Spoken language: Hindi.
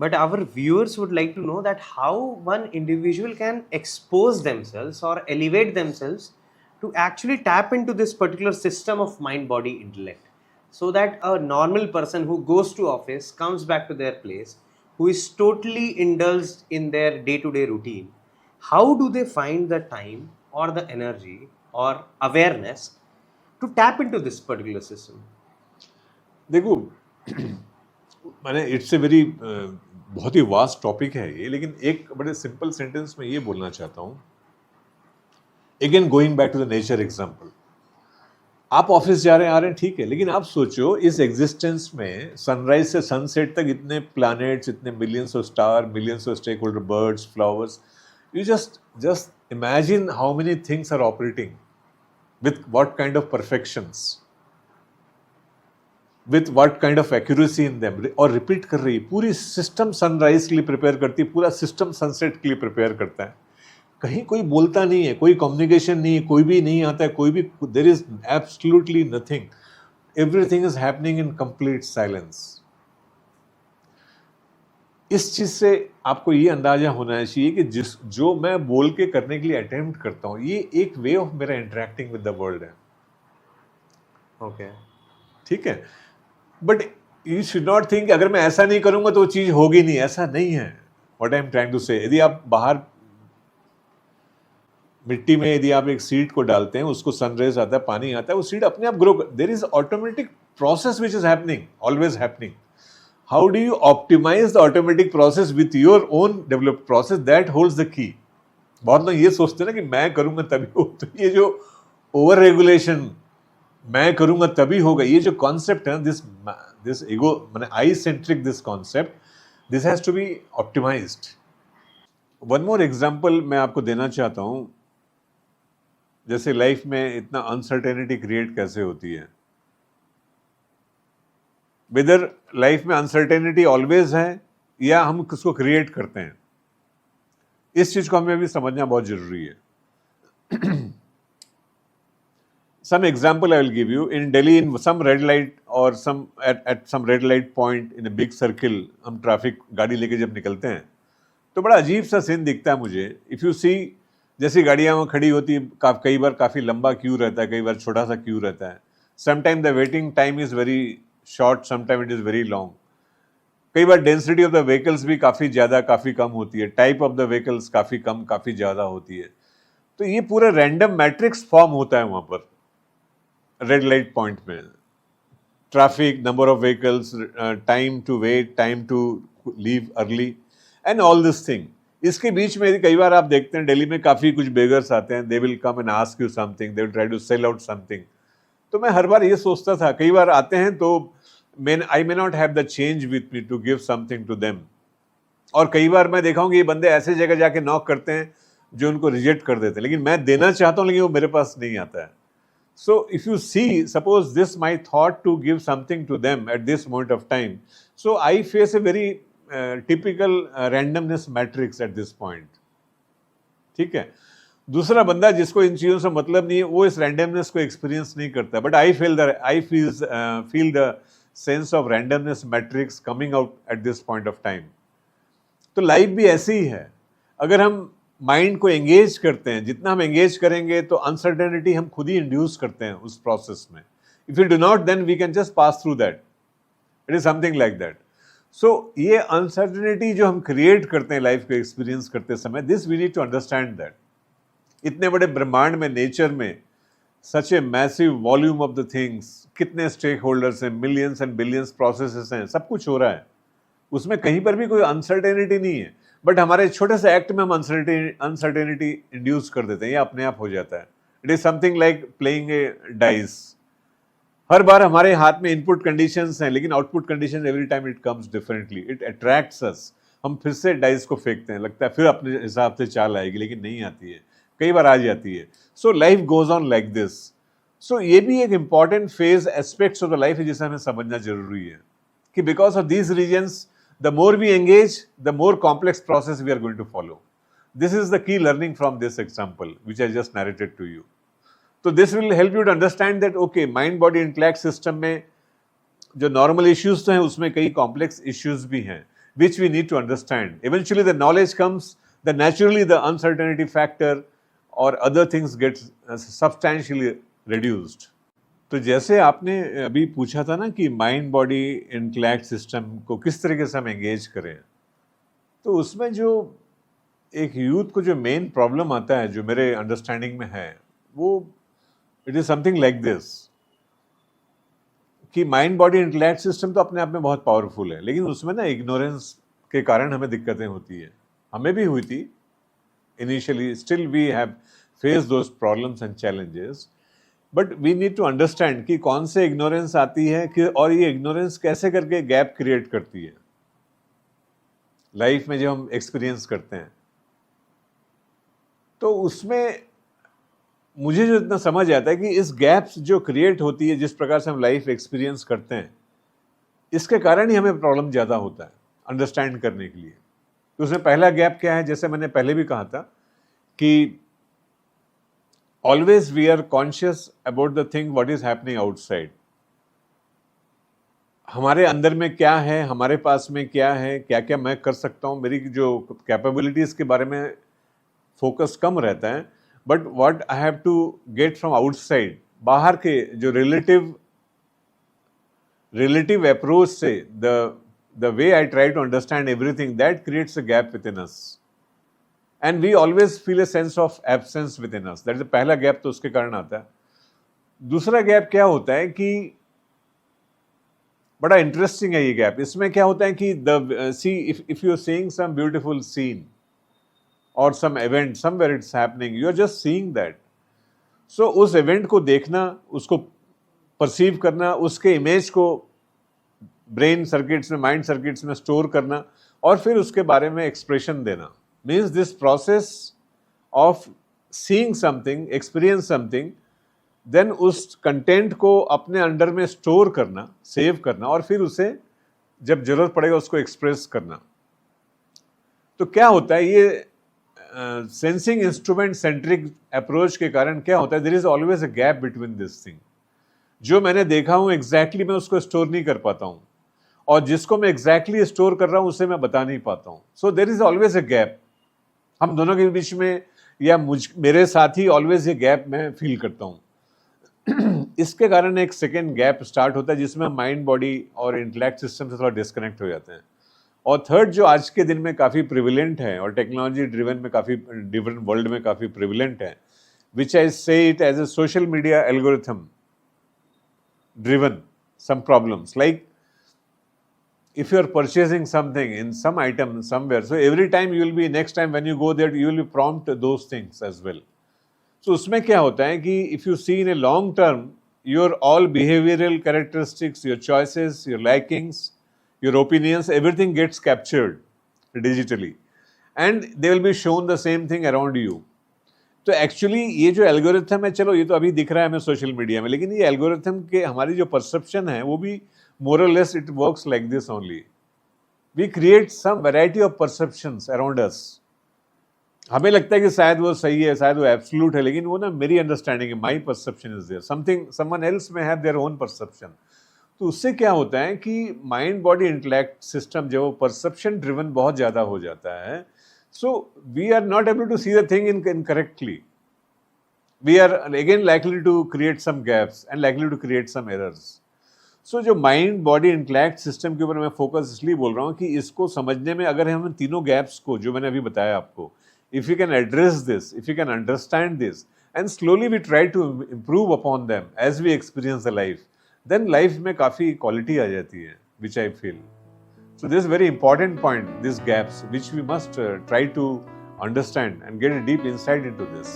but our viewers would like to know that how one individual can expose themselves or elevate themselves to actually tap into this particular system of mind body intellect, so that a normal person who goes to office, comes back to their place, who is totally indulged in their day to day routine, how do they find the time or the energy or awareness to tap into this particular system? देखो मैंने इट्स ए वेरी बहुत ही वास्ट टॉपिक है ये, लेकिन एक बड़े सिंपल सेंटेंस में ये बोलना चाहता हूं. Again going back to the nature example, आप ऑफिस जा रहे हैं, आ रहे हैं, ठीक है, लेकिन आप सोचो इस एग्जिस्टेंस में सनराइज से सनसेट तक इतने प्लैनेट्स, इतने millions of star, millions of stakeholder, birds, flowers, you just imagine how many things are operating with what kind of perfections, with what kind of accuracy in them, और रिपीट कर रही है. पूरी सिस्टम सनराइज के लिए प्रिपेयर करती है, पूरा सिस्टम सनसेट के लिए प्रिपेयर करता है. कहीं कोई बोलता नहीं है, कोई कम्युनिकेशन नहीं है, कोई भी नहीं आता है, कोई भी, there is absolutely nothing. Everything is happening in complete silence. इस चीज से आपको ये अंदाजा होना चाहिए कि जो मैं बोल के करने के लिए अटेम्प्ट करता हूँ, ये एक वे ऑफ मेरा इंटरेक्टिंग विद द वर्ल्ड है. ओके, ठीक है, but you should not think अगर मैं ऐसा नहीं करूंगा तो वो चीज होगी नहीं. ऐसा नहीं है. What I am trying to say, यदि आप बाहर मिट्टी में यदि आप एक सीड को डालते हैं, उसको सनरेज आता है, पानी आता है, वो सीड अपने आप grow. There is automatic process which is happening, always happening. How do you optimise the automatic process with your own developed process? That holds the key. बहुत लोग ये सोचते हैं ना कि मैं करूंगा तभी हो. तो ये जो ओवर रेगुलेशन, मैं करूंगा तभी होगा, ये जो कॉन्सेप्ट है, दिस ईगो माने I centric this concept, this has to be optimized. One more example मैं आपको देना चाहता हूं. जैसे लाइफ में इतना अनसर्टेनिटी क्रिएट कैसे होती है. वेदर लाइफ में अनसर्टेनिटी ऑलवेज है या हम किसको क्रिएट करते हैं, इस चीज को हमें भी समझना बहुत जरूरी है. Some example I will give you. In Delhi, in some red light or at some red light point in a big circle, हम ट्रैफिक गाड़ी लेके जब निकलते हैं तो बड़ा अजीब सा सीन दिखता है मुझे. इफ यू सी, जैसी गाड़ियाँ वहाँ खड़ी होती है, कई बार काफ़ी लंबा क्यू रहता है, कई बार छोटा सा क्यू रहता है. Sometime the waiting time is very short, sometime it is very long. कई बार डेंसिटी ऑफ द व्हीकल्स भी काफ़ी ज़्यादा, काफ़ी कम होती है. टाइप ऑफ द व्हीकल्स काफ़ी कम, काफ़ी ज़्यादा होती है. तो ये पूरा रैंडम मैट्रिक्स फॉर्म होता है वहाँ पर रेड लाइट पॉइंट में. Traffic, number of vehicles, time to wait, time to leave early and all this thing. इसके बीच में कई बार आप देखते हैं दिल्ली में काफ़ी कुछ बेगर्स आते हैं. They will come and ask you something, they will try to sell out something. तो मैं हर बार ये सोचता था, कई बार आते हैं तो I may not have the change with me to give something to them. और कई बार मैं देखा हूँ कि ये बंदे ऐसे जगह जाके नॉक करते हैं जो उनको रिजेक्ट कर देते हैं, लेकिन मैं देना चाहता हूँ लेकिन वो मेरे पास नहीं आता है. So if you see, suppose this my thought to give something to them at this moment of time, so I face a very typical randomness matrix at this point. ठीक है. दूसरा बंदा जिसको इन चीज़ों से मतलब नहीं है, वो इस randomness को experience नहीं करता, but I feel the sense of randomness matrix coming out at this point of time. तो लाइफ भी ऐसी ही है. अगर हम माइंड को एंगेज करते हैं, जितना हम एंगेज करेंगे तो अनसर्टेनिटी हम खुद ही इंड्यूस करते हैं उस प्रोसेस में. If you do not, then we can just pass through that. It is something like that. So ये अनसर्टेनिटी जो हम क्रिएट करते हैं लाइफ को एक्सपीरियंस करते समय, this we need to understand that. इतने बड़े ब्रह्मांड में, नेचर में, such a massive volume of the things, कितने स्टेक होल्डर्स हैं, मिलियंस एंड बिलियंस प्रोसेसेस हैं, सब कुछ हो रहा है. उसमें कहीं पर भी कोई अनसर्टेनिटी नहीं है, बट हमारे छोटे से एक्ट में हम अनसर्टेनिटी इंड्यूस कर देते हैं, ये अपने आप हो जाता है. It is something like playing a dice. हर बार हमारे हाथ में इनपुट कंडीशंस हैं, लेकिन output condition every time it comes differently. It attracts us. हम फिर से डाइस को फेंकते हैं, लगता है फिर अपने हिसाब से चाल आएगी, लेकिन नहीं आती है. कई बार आ जाती है. So life goes on like this. So ये भी एक important phase aspects of the life है जिसे हमें समझना जरूरी है कि because of these reasons, the more we engage, the more complex process we are going to follow. This is the key learning from this example, which I just narrated to you. So this will help you to understand that, okay, mind body intellect system में जो normal issues तो हैं, उसमें कई complex issues भी हैं. which we need to understand. Eventually the knowledge comes, then naturally the uncertainty factor or other things gets substantially reduced. तो जैसे आपने अभी पूछा था ना कि माइंड बॉडी इंटेलेक्ट सिस्टम को किस तरीके से हम एंगेज करें, तो उसमें जो एक यूथ को जो मेन प्रॉब्लम आता है, जो मेरे अंडरस्टैंडिंग में है, वो it is something like this कि माइंड बॉडी इंटेलेक्ट सिस्टम तो अपने आप में बहुत पावरफुल है, लेकिन उसमें ना इग्नोरेंस के कारण हमें दिक्कतें होती है. हमें भी हुई थी initially, still we have face those problems and challenges, but we need to understand कि कौन से इग्नोरेंस आती है कि और ये इग्नोरेंस कैसे करके गैप क्रिएट करती है लाइफ में जो हम एक्सपीरियंस करते हैं. तो उसमें मुझे जो इतना समझ आता है कि इस गैप्स जो क्रिएट होती है, जिस प्रकार से हम लाइफ एक्सपीरियंस करते हैं, इसके कारण ही हमें प्रॉब्लम ज़्यादा होता है अंडरस्टैंड करने के लिए. तो उसमें पहला गैप क्या है, जैसे मैंने पहले भी कहा था कि always we are conscious about the thing what is happening outside. हमारे अंदर में क्या है, हमारे पास में क्या है, क्या क्या मैं कर सकता हूँ, मेरी जो कैपेबिलिटीज के बारे में फोकस कम रहता है. But what I have to get from outside, बाहर के जो रिलेटिव अप्रोच से the way I try to understand everything, that creates a gap within us. And we always feel a sense of absence within us. That is the पहला गैप, तो उसके कारण आता है. दूसरा गैप क्या होता है कि बड़ा इंटरेस्टिंग है ये गैप. इसमें क्या होता है कि if you are seeing some beautiful scene or some event somewhere it's happening, you are just seeing that. So उस event को देखना, उसको perceive करना, उसके image को brain circuits में, mind circuits में store करना और फिर उसके बारे में expression देना. Means this process of seeing something, experience something, then उस कंटेंट को अपने अंडर में स्टोर करना, सेव करना और फिर उसे जब जरूरत पड़ेगा उसको एक्सप्रेस करना. तो क्या होता है, ये सेंसिंग इंस्ट्रूमेंट सेंट्रिक अप्रोच के कारण क्या होता है, there is always a gap between this thing. जो मैंने देखा हूँ एग्जैक्टली मैं उसको स्टोर नहीं कर पाता हूँ, और जिसको मैं एग्जैक्टली स्टोर कर रहा हूँ उसे मैं बता नहीं पाता हूँ. So there is always a gap हम दोनों के बीच में, या मेरे साथ ही ऑलवेज ये गैप मैं फील करता हूँ. इसके कारण एक सेकेंड गैप स्टार्ट होता है जिसमें माइंड बॉडी और इंटेलेक्ट सिस्टम से थोड़ा डिस्कनेक्ट हो जाते हैं. और थर्ड जो आज के दिन में काफ़ी प्रिविलेंट है और टेक्नोलॉजी ड्रिवन में काफ़ी डिफरेंट वर्ल्ड में काफ़ी प्रिविलेंट है, which I say it as a social media algorithm driven some problems. Like if you are purchasing something in some item somewhere, so every time you will be, next time when you go there, you will be prompt those things as well. So उसमें क्या होता है कि if you see in a long term, your all behavioral characteristics, your choices, your likings, your opinions, everything gets captured digitally and they will be shown the same thing around you. तो एक्चुअली ये जो एल्गोरिथम है, चलो ये तो अभी दिख रहा है हमें सोशल मीडिया में, लेकिन ये एल्गोरिथम के हमारी जो परसेप्शन है वो भी more or less it works like this only. We create some variety of perceptions around us. हमें लगता है कि शायद वो सही है, शायद वो एब्सोल्यूट है, लेकिन वो ना मेरी अंडरस्टैंडिंग है, my perception is there, something someone else may have their own perception. तो उससे क्या होता है कि माइंड बॉडी इंटेलेक्ट सिस्टम जो परसेप्शन ड्रिवन बहुत ज़्यादा हो जाता है, so we are not able to see the thing in correctly. We are again likely to create some gaps and likely to create some errors. So जो माइंड बॉडी इंटेलेक्ट सिस्टम के ऊपर मैं फोकस इसलिए बोल रहा हूँ कि इसको समझने में अगर हम तीनों गैप्स को जो मैंने अभी बताया आपको, if you can address this, if you can understand this and slowly we try to improve upon them as we experience the life, then life में काफ़ी क्वालिटी आ जाती है, which I feel. So this very important point, this gaps which we must try to understand and get a deep insight into this.